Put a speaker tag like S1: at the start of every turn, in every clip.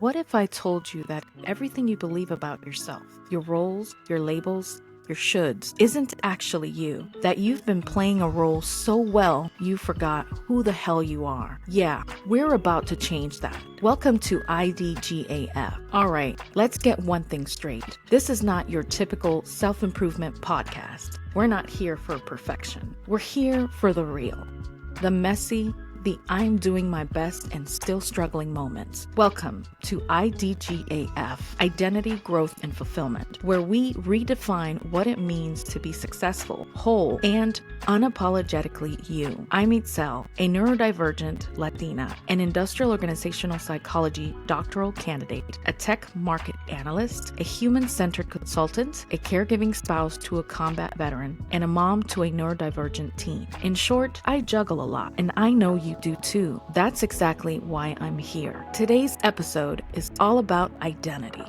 S1: What if I told you that everything you believe about yourself, your roles, your labels, your shoulds, isn't actually you? That you've been playing a role so well you forgot who the hell you are? Yeah, we're about to change that. Welcome to IDGAF. Alright, let's get one thing straight. This is not your typical self-improvement podcast. We're not here for perfection. We're here for the real. The messy, the I'm doing my best and still struggling moments. Welcome to IDGAF, Identity, Growth, and Fulfillment, where we redefine what it means to be successful, whole, and unapologetically you. I'm Itzel, a neurodivergent Latina, an industrial organizational psychology doctoral candidate, a tech market analyst, a human-centered consultant, a caregiving spouse to a combat veteran, and a mom to a neurodivergent teen. In short, I juggle a lot, and I know you do too. That's exactly why I'm here. Today's episode is all about identity.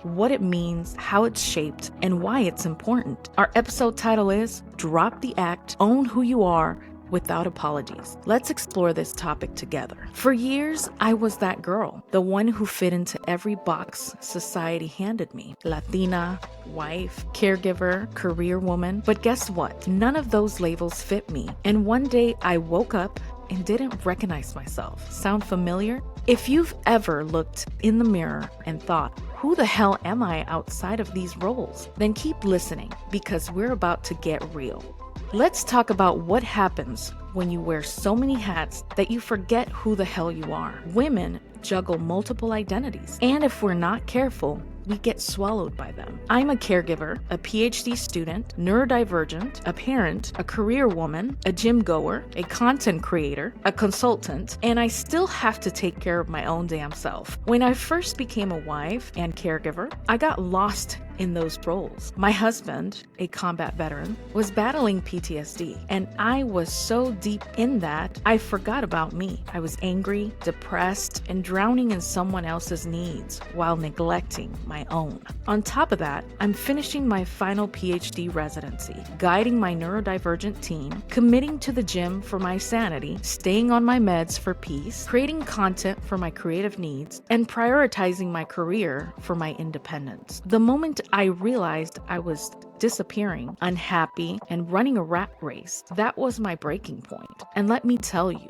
S1: What it means, how it's shaped, and why it's important. Our episode title is Drop the Act, Own Who You Are, Without Apologies. Let's explore this topic together. For years, I was that girl, the one who fit into every box society handed me. Latina, wife, caregiver, career woman. But guess what? None of those labels fit me. And one day I woke up and didn't recognize myself. Sound familiar? If you've ever looked in the mirror and thought, who the hell am I outside of these roles? Then keep listening because we're about to get real. Let's talk about what happens when you wear so many hats that you forget who the hell you are. Women juggle multiple identities, and if we're not careful, we get swallowed by them. I'm a caregiver, a PhD student, neurodivergent, a parent, a career woman, a gym goer, a content creator, a consultant, and I still have to take care of my own damn self. When I first became a wife and caregiver, I got lost in those roles. My husband, a combat veteran, was battling PTSD, and I was so deep in that, I forgot about me. I was angry, depressed, and drowning in someone else's needs while neglecting my own. On top of that, I'm finishing my final PhD residency, guiding my neurodivergent team, committing to the gym for my sanity, staying on my meds for peace, creating content for my creative needs, and prioritizing my career for my independence. The moment I realized I was disappearing, unhappy, and running a rat race, that was my breaking point. And let me tell you,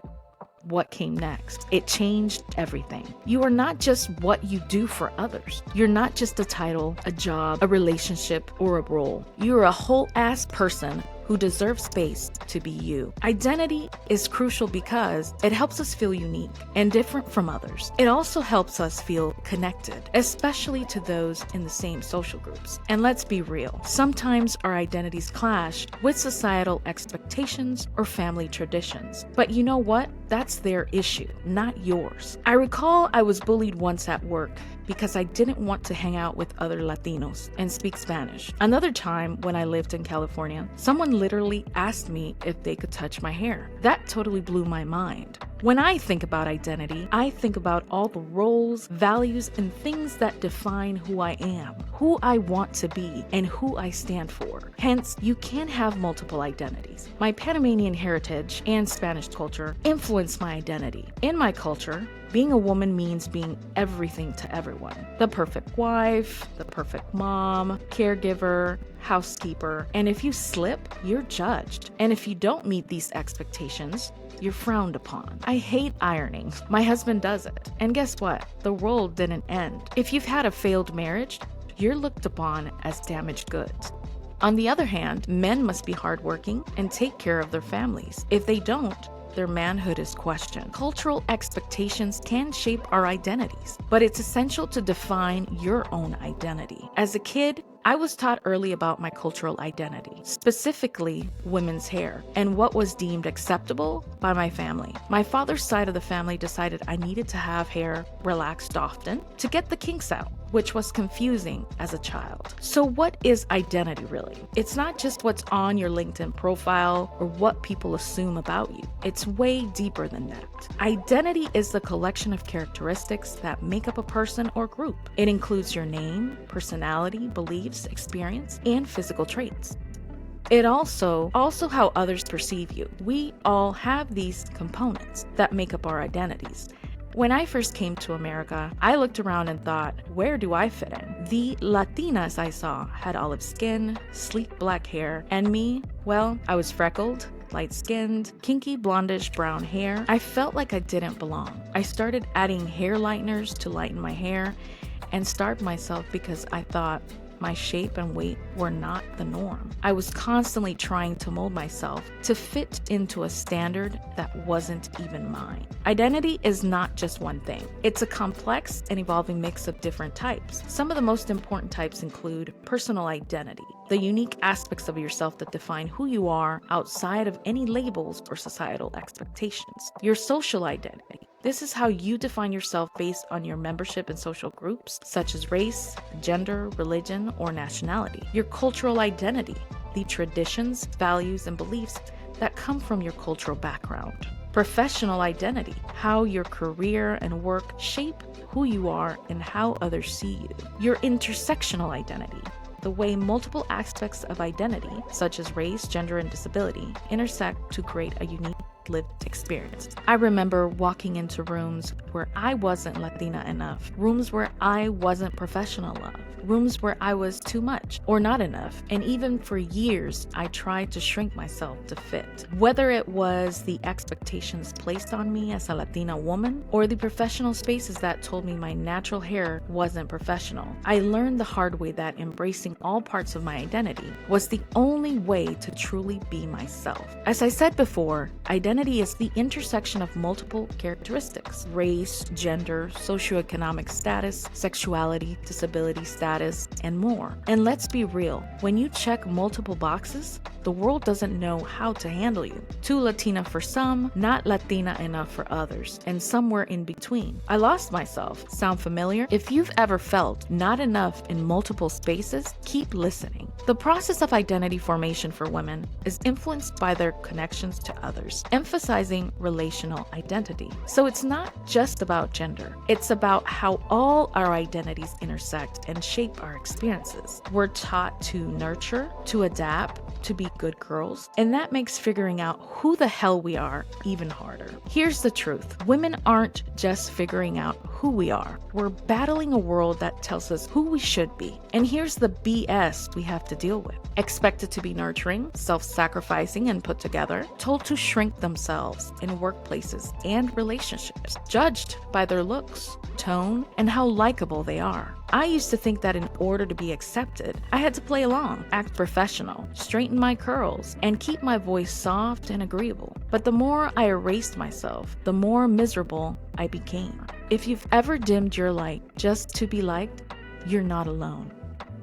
S1: what came next? It changed everything. You are not just what you do for others. You're not just a title, a job, a relationship, or a role. You're a whole ass person who deserves space to be you. Identity is crucial because it helps us feel unique and different from others. It also helps us feel connected, especially to those in the same social groups. And let's be real, sometimes our identities clash with societal expectations or family traditions. But you know what? That's their issue, not yours. I recall I was bullied once at work because I didn't want to hang out with other Latinos and speak Spanish. Another time when I lived in California, someone literally asked me if they could touch my hair. That totally blew my mind. When I think about identity, I think about all the roles, values, and things that define who I am, who I want to be, and who I stand for. Hence, you can have multiple identities. My Panamanian heritage and Spanish culture influence my identity. In my culture, being a woman means being everything to everyone. The perfect wife, the perfect mom, caregiver, housekeeper, and if you slip, you're judged. And if you don't meet these expectations, you're frowned upon. I hate ironing. My husband does it. And guess what? The world didn't end. If you've had a failed marriage, you're looked upon as damaged goods. On the other hand, men must be hardworking and take care of their families. If they don't, their manhood is questioned. Cultural expectations can shape our identities, but it's essential to define your own identity. As a kid, I was taught early about my cultural identity, specifically women's hair, and what was deemed acceptable by my family. My father's side of the family decided I needed to have hair relaxed often to get the kinks out, which was confusing as a child. So what is identity really? It's not just what's on your LinkedIn profile or what people assume about you. It's way deeper than that. Identity is the collection of characteristics that make up a person or group. It includes your name, personality, beliefs, experience, and physical traits. It also how others perceive you. We all have these components that make up our identities. When I first came to America, I looked around and thought, where do I fit in? The Latinas I saw had olive skin, sleek black hair, and me, well, I was freckled, light-skinned, kinky blondish brown hair. I felt like I didn't belong. I started adding hair lighteners to lighten my hair and starved myself because I thought my shape and weight were not the norm. I was constantly trying to mold myself to fit into a standard that wasn't even mine. Identity is not just one thing. It's a complex and evolving mix of different types. Some of the most important types include personal identity, the unique aspects of yourself that define who you are outside of any labels or societal expectations. Your social identity. This is how you define yourself based on your membership in social groups, such as race, gender, religion, or nationality. Your cultural identity, the traditions, values, and beliefs that come from your cultural background. Professional identity, how your career and work shape who you are and how others see you. Your intersectional identity, the way multiple aspects of identity, such as race, gender, and disability, intersect to create a unique lived experience. I remember walking into rooms where I wasn't Latina enough, rooms where I wasn't professional enough, rooms where I was too much or not enough, and even for years I tried to shrink myself to fit. Whether it was the expectations placed on me as a Latina woman or the professional spaces that told me my natural hair wasn't professional, I learned the hard way that embracing all parts of my identity was the only way to truly be myself. As I said before, identity is the intersection of multiple characteristics: race, gender, socioeconomic status, sexuality, disability status, and more. And let's be real, when you check multiple boxes, the world doesn't know how to handle you. Too Latina for some, not Latina enough for others, and somewhere in between. I lost myself. Sound familiar? If you've ever felt not enough in multiple spaces, keep listening. The process of identity formation for women is influenced by their connections to others, emphasizing relational identity. So it's not just about gender. It's about how all our identities intersect and shape our experiences. We're taught to nurture, to adapt, to be good girls, and that makes figuring out who the hell we are even harder. Here's the truth. Women aren't just figuring out who we are. We're battling a world that tells us who we should be. And here's the BS we have to deal with. Expected to be nurturing, self-sacrificing, and put together, told to shrink themselves in workplaces and relationships, judged by their looks, tone, and how likable they are. I used to think that in order to be accepted, I had to play along, act professional, straighten my curls, and keep my voice soft and agreeable. But the more I erased myself, the more miserable I became. If you've ever dimmed your light just to be liked, you're not alone.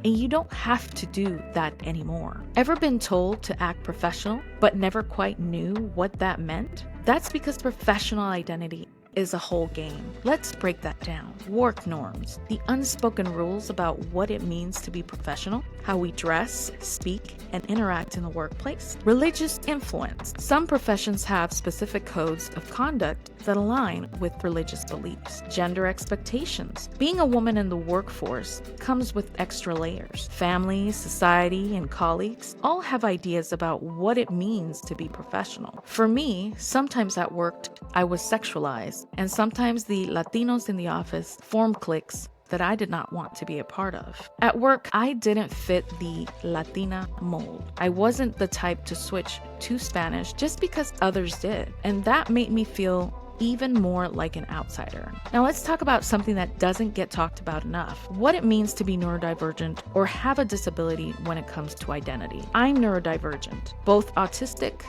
S1: And you don't have to do that anymore. Ever been told to act professional, but never quite knew what that meant? That's because professional identity is a whole game. Let's break that down. Work norms, the unspoken rules about what it means to be professional, how we dress, speak, and interact in the workplace. Religious influence. Some professions have specific codes of conduct that align with religious beliefs. Gender expectations. Being a woman in the workforce comes with extra layers. Family, society, and colleagues all have ideas about what it means to be professional. For me, sometimes at work, I was sexualized, and sometimes the Latinos in the office formed cliques that I did not want to be a part of. At work, I didn't fit the Latina mold. I wasn't the type to switch to Spanish just because others did, and that made me feel even more like an outsider. Now let's talk about something that doesn't get talked about enough: what it means to be neurodivergent or have a disability when it comes to identity. I'm neurodivergent, both autistic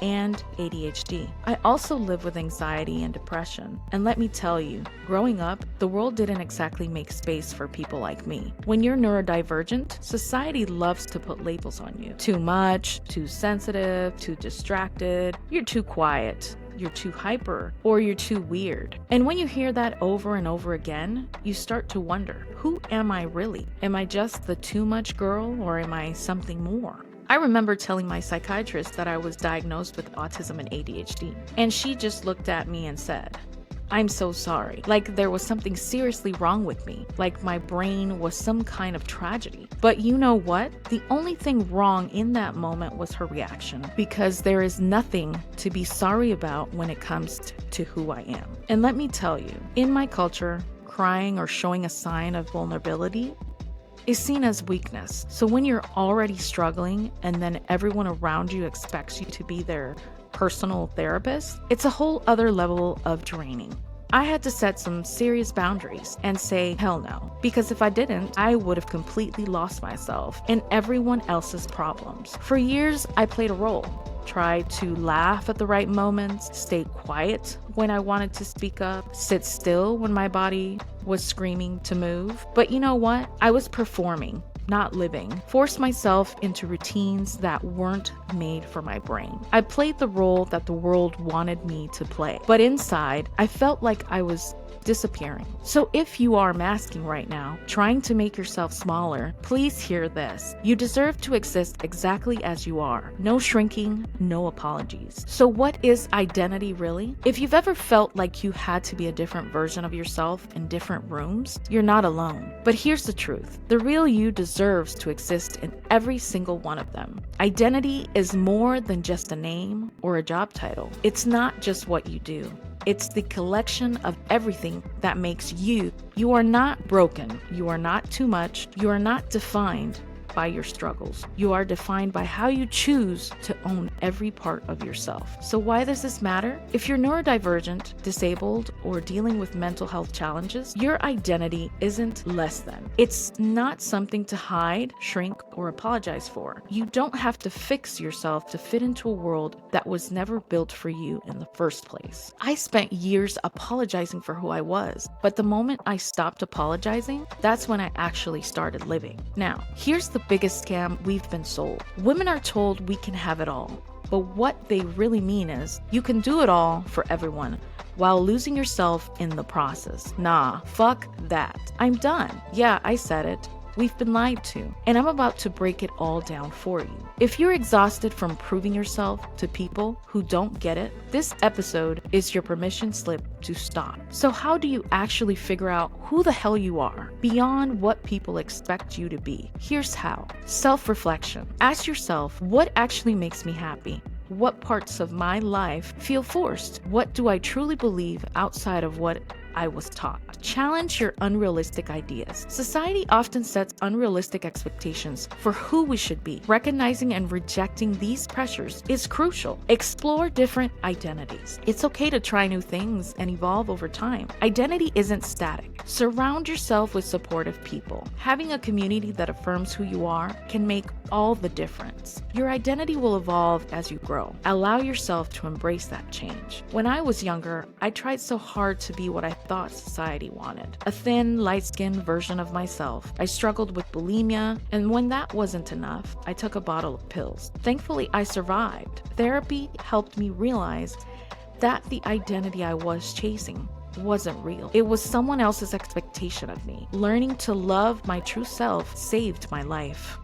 S1: and ADHD. I also live with anxiety and depression. And let me tell you, growing up, the world didn't exactly make space for people like me. When you're neurodivergent, society loves to put labels on you. Too much, too sensitive, too distracted, you're too quiet, you're too hyper, or you're too weird. And when you hear that over and over again, you start to wonder, who am I really? Am I just the too much girl, or am I something more? I remember telling my psychiatrist that I was diagnosed with autism and ADHD, and she just looked at me and said, I'm so sorry. Like there was something seriously wrong with me. Like my brain was some kind of tragedy. But you know what? The only thing wrong in that moment was her reaction, because there is nothing to be sorry about when it comes to who I am. And let me tell you, in my culture, crying or showing a sign of vulnerability is seen as weakness. So when you're already struggling and then everyone around you expects you to be their personal therapist, it's a whole other level of draining. I had to set some serious boundaries and say hell no, because if I didn't, I would have completely lost myself in everyone else's problems. For years, I played a role. Tried to laugh at the right moments, stay quiet when I wanted to speak up, sit still when my body was screaming to move. But you know what? I was performing, not living. Forced myself into routines that weren't made for my brain. I played the role that the world wanted me to play. But inside, I felt like I was disappearing. So if you are masking right now, trying to make yourself smaller, please hear this. You deserve to exist exactly as you are. No shrinking, no apologies. So what is identity really? If you've ever felt like you had to be a different version of yourself in different rooms, you're not alone. But here's the truth. The real you deserves to exist in every single one of them. Identity is more than just a name or a job title. It's not just what you do. It's the collection of everything that makes you. You are not broken. You are not too much. You are not defined by your struggles. You are defined by how you choose to own every part of yourself. So why does this matter? If you're neurodivergent, disabled, or dealing with mental health challenges, your identity isn't less than. It's not something to hide, shrink, or apologize for. You don't have to fix yourself to fit into a world that was never built for you in the first place. I spent years apologizing for who I was, but the moment I stopped apologizing, that's when I actually started living. Now, here's the biggest scam we've been sold. Women are told we can have it all, but what they really mean is you can do it all for everyone while losing yourself in the process. Nah, fuck that. I'm done. Yeah, I said it. We've been lied to, and I'm about to break it all down for you. If you're exhausted from proving yourself to people who don't get it, this episode is your permission slip to stop. So how do you actually figure out who the hell you are beyond what people expect you to be? Here's how. Self-reflection. Ask yourself, what actually makes me happy? What parts of my life feel forced? What do I truly believe outside of what I was taught? Challenge your unrealistic ideas. Society often sets unrealistic expectations for who we should be. Recognizing and rejecting these pressures is crucial. Explore different identities. It's okay to try new things and evolve over time. Identity isn't static. Surround yourself with supportive people. Having a community that affirms who you are can make all the difference. Your identity will evolve as you grow. Allow yourself to embrace that change. When I was younger, I tried so hard to be what I thought society wanted. A thin, light-skinned version of myself. I struggled with bulimia, and when that wasn't enough, I took a bottle of pills. Thankfully, I survived. Therapy helped me realize that the identity I was chasing wasn't real. It was someone else's expectation of me. Learning to love my true self saved my life.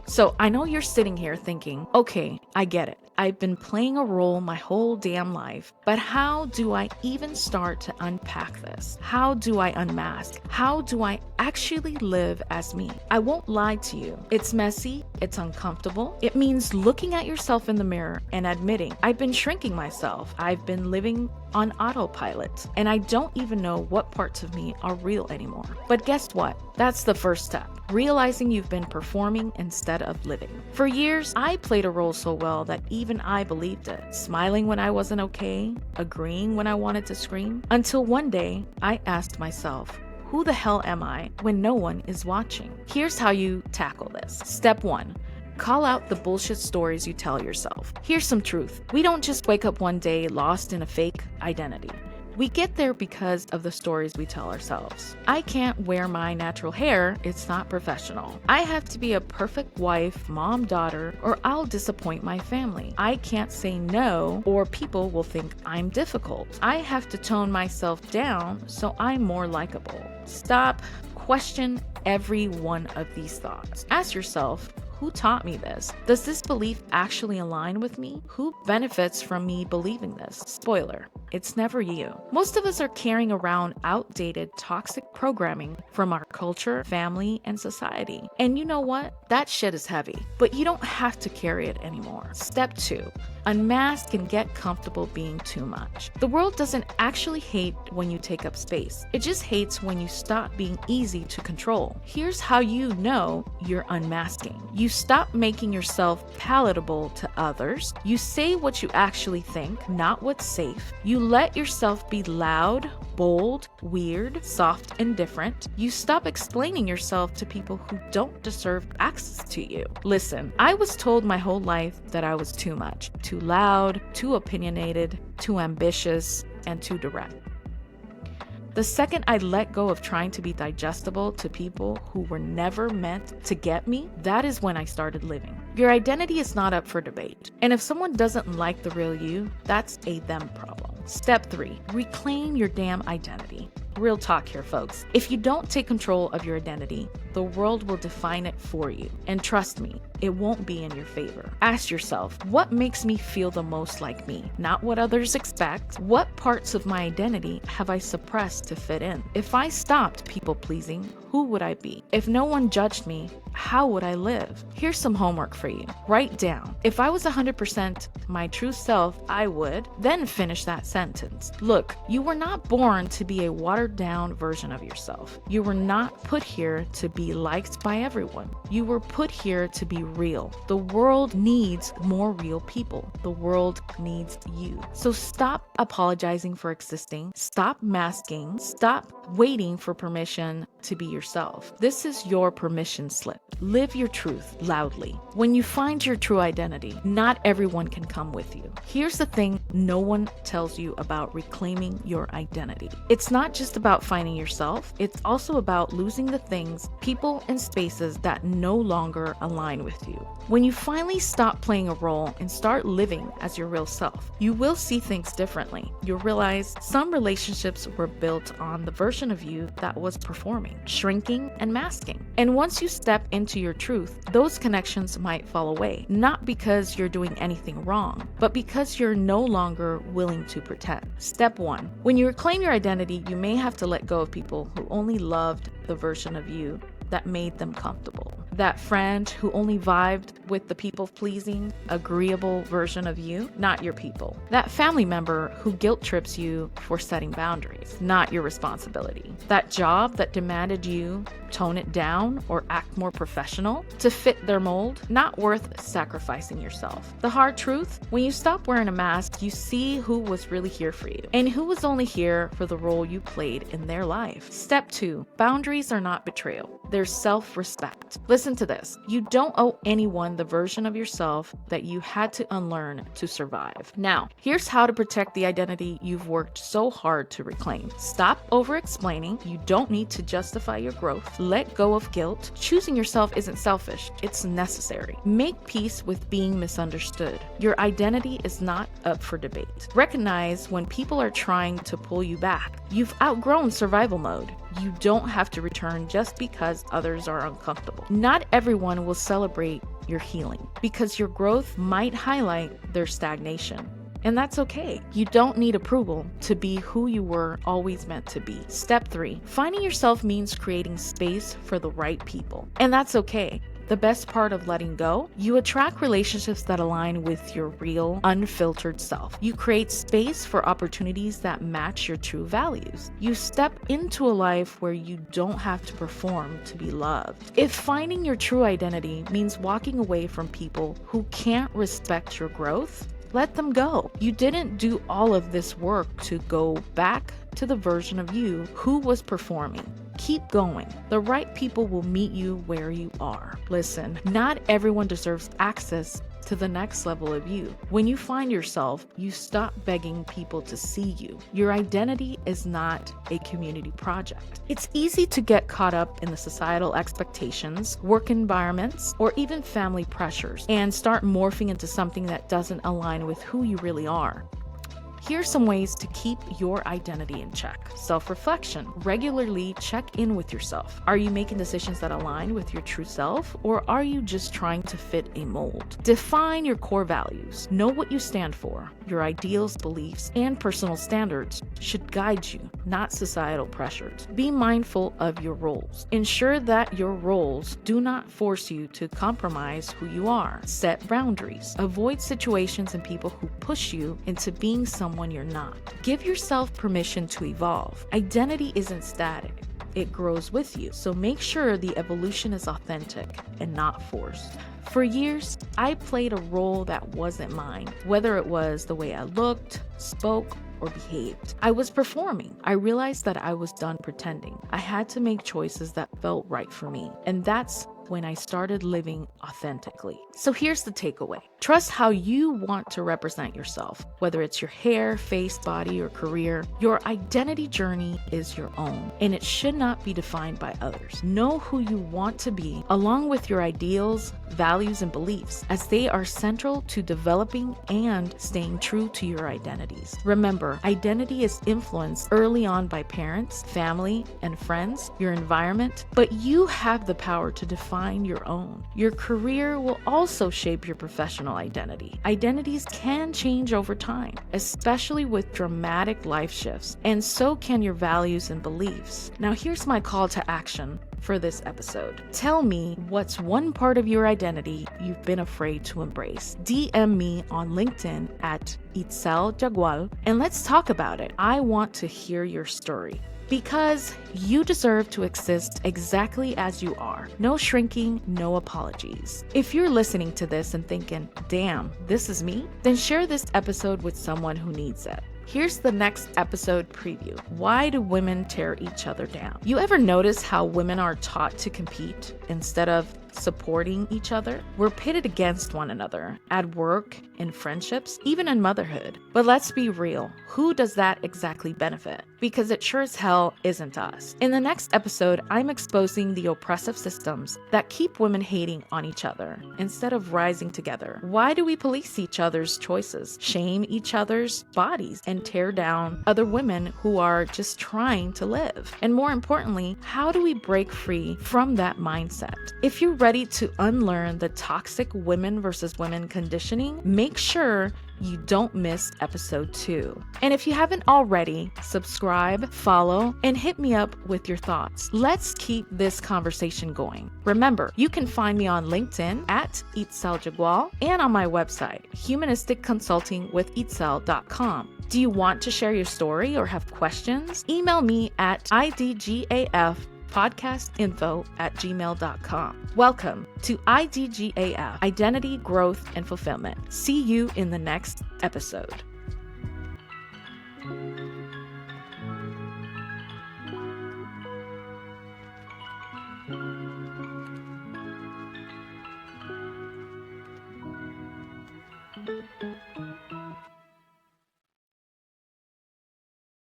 S1: So I know you're sitting here thinking, okay, I get it. I've been playing a role my whole damn life, but how do I even start to unpack this? How do I unmask? How do I actually live as me? I won't lie to you. It's messy. It's uncomfortable. It means looking at yourself in the mirror and admitting, I've been shrinking myself. I've been living on autopilot, and I don't even know what parts of me are real anymore. But guess what? That's the first step. Realizing you've been performing instead of living. For years, I played a role so well that even I believed it. Smiling when I wasn't okay, agreeing when I wanted to scream. Until one day, I asked myself, who the hell am I when no one is watching? Here's how you tackle this. Step 1. Call out the bullshit stories you tell yourself. Here's some truth. We don't just wake up one day lost in a fake identity. We get there because of the stories we tell ourselves. I can't wear my natural hair, it's not professional. I have to be a perfect wife, mom, daughter, or I'll disappoint my family. I can't say no, or people will think I'm difficult. I have to tone myself down so I'm more likable. Stop, question every one of these thoughts. Ask yourself, who taught me this? Does this belief actually align with me? Who benefits from me believing this? Spoiler, It's never you. Most of us are carrying around outdated, toxic programming from our culture, family, and society. And you know what? That shit is heavy, but you don't have to carry it anymore. Step 2. Unmask and get comfortable being too much. The world doesn't actually hate when you take up space. It just hates when you stop being easy to control. Here's how you know you're unmasking. You stop making yourself palatable to others. You say what you actually think, not what's safe. You let yourself be loud, bold, weird, soft, and different. You stop explaining yourself to people who don't deserve access to you. Listen, I was told my whole life that I was too much, too loud, too opinionated, too ambitious, and too direct. The second I let go of trying to be digestible to people who were never meant to get me, that is when I started living. Your identity is not up for debate. And if someone doesn't like the real you, that's a them problem. Step 3, reclaim your damn identity. Real talk here, folks. If you don't take control of your identity, the world will define it for you. And trust me, it won't be in your favor. Ask yourself, what makes me feel the most like me? Not what others expect. What parts of my identity have I suppressed to fit in? If I stopped people pleasing, who would I be? If no one judged me, how would I live? Here's some homework for you. Write down, if I was 100% my true self, I would, then finish that sentence. Look, you were not born to be a watered down version of yourself. You were not put here to be liked by everyone. You were put here to be real. The world needs more real people. The world needs you. So stop apologizing for existing. Stop masking. Stop waiting for permission to be yourself. This is your permission slip. Live your truth loudly. When you find your true identity, not everyone can come with you. Here's the thing no one tells you about reclaiming your identity. It's not just about finding yourself, it's also about losing the things, people, and spaces that no longer align with you. When you finally stop playing a role and start living as your real self, you will see things differently. You'll realize some relationships were built on the version of you that was performing, shrinking, and masking. And once you step into your truth, those connections might fall away, not because you're doing anything wrong, but because you're no longer willing to pretend. Step 1. When you reclaim your identity, you may have to let go of people who only loved the version of you that made them comfortable. That friend who only vibed with the people-pleasing, agreeable version of you, not your people. That family member who guilt trips you for setting boundaries, not your responsibility. That job that demanded you tone it down or act more professional to fit their mold, not worth sacrificing yourself. The hard truth, when you stop wearing a mask, you see who was really here for you and who was only here for the role you played in their life. Step 2, boundaries are not betrayal. They're self-respect. Listen to this. You don't owe anyone the version of yourself that you had to unlearn to survive. Now, here's how to protect the identity you've worked so hard to reclaim. Stop over-explaining. You don't need to justify your growth. Let go of guilt. Choosing yourself isn't selfish. It's necessary. Make peace with being misunderstood. Your identity is not up for debate. Recognize when people are trying to pull you back. You've outgrown survival mode. You don't have to return just because others are uncomfortable. Not everyone will celebrate your healing because your growth might highlight their stagnation. And that's okay. You don't need approval to be who you were always meant to be. Step 3, finding yourself means creating space for the right people. And that's okay. The best part of letting go, you attract relationships that align with your real, unfiltered self. You create space for opportunities that match your true values. You step into a life where you don't have to perform to be loved. If finding your true identity means walking away from people who can't respect your growth, let them go. You didn't do all of this work to go back to the version of you who was performing. Keep going. The right people will meet you where you are. Listen, not everyone deserves access to the next level of you. When you find yourself, you stop begging people to see you. Your identity is not a community project. It's easy to get caught up in the societal expectations, work environments, or even family pressures, and start morphing into something that doesn't align with who you really are. Here's some ways to keep your identity in check. Self-reflection. Regularly check in with yourself. Are you making decisions that align with your true self, or are you just trying to fit a mold? Define your core values. Know what you stand for. Your ideals, beliefs, and personal standards should guide you, not societal pressures. Be mindful of your roles. Ensure that your roles do not force you to compromise who you are. Set boundaries. Avoid situations and people who push you into being someone you're not. Give yourself permission to evolve. Identity isn't static. It grows with you, so make sure the evolution is authentic and not forced. For years, I played a role that wasn't mine, whether it was the way I looked, spoke, or behaved. I was performing. I realized that I was done pretending. I had to make choices that felt right for me, and that's when I started living authentically. So here's the takeaway. Trust how you want to represent yourself, whether it's your hair, face, body, or career. Your identity journey is your own, and it should not be defined by others. Know who you want to be, along with your ideals, values, and beliefs, as they are central to developing and staying true to your identities. Remember, identity is influenced early on by parents, family, and friends, your environment, but you have the power to define your own. Your career will also shape your professional identity. Identities can change over time, especially with dramatic life shifts, and so can your values and beliefs. Now, here's my call to action for this episode. Tell me what's one part of your identity you've been afraid to embrace. DM me on LinkedIn at Itzel Jagual, and let's talk about it. I want to hear your story. Because you deserve to exist exactly as you are. No shrinking, no apologies. If you're listening to this and thinking, damn, this is me, then share this episode with someone who needs it. Here's the next episode preview. Why do women tear each other down? You ever notice how women are taught to compete instead of supporting each other? We're pitted against one another at work, in friendships, even in motherhood. But let's be real. Who does that exactly benefit? Because it sure as hell isn't us. In the next episode, I'm exposing the oppressive systems that keep women hating on each other instead of rising together. Why do we police each other's choices, shame each other's bodies, and tear down other women who are just trying to live? And more importantly, how do we break free from that mindset? If you're ready to unlearn the toxic women versus women conditioning, make sure you don't miss episode 2. And if you haven't already, subscribe, follow, and hit me up with your thoughts. Let's keep this conversation going. Remember, you can find me on LinkedIn at Itzel Jagual and on my website, humanisticconsultingwithitzel.com. Do you want to share your story or have questions? Email me at idgaf.podcastinfo@gmail.com. Welcome to IDGAF, Identity, Growth, and Fulfillment. See you in the next episode.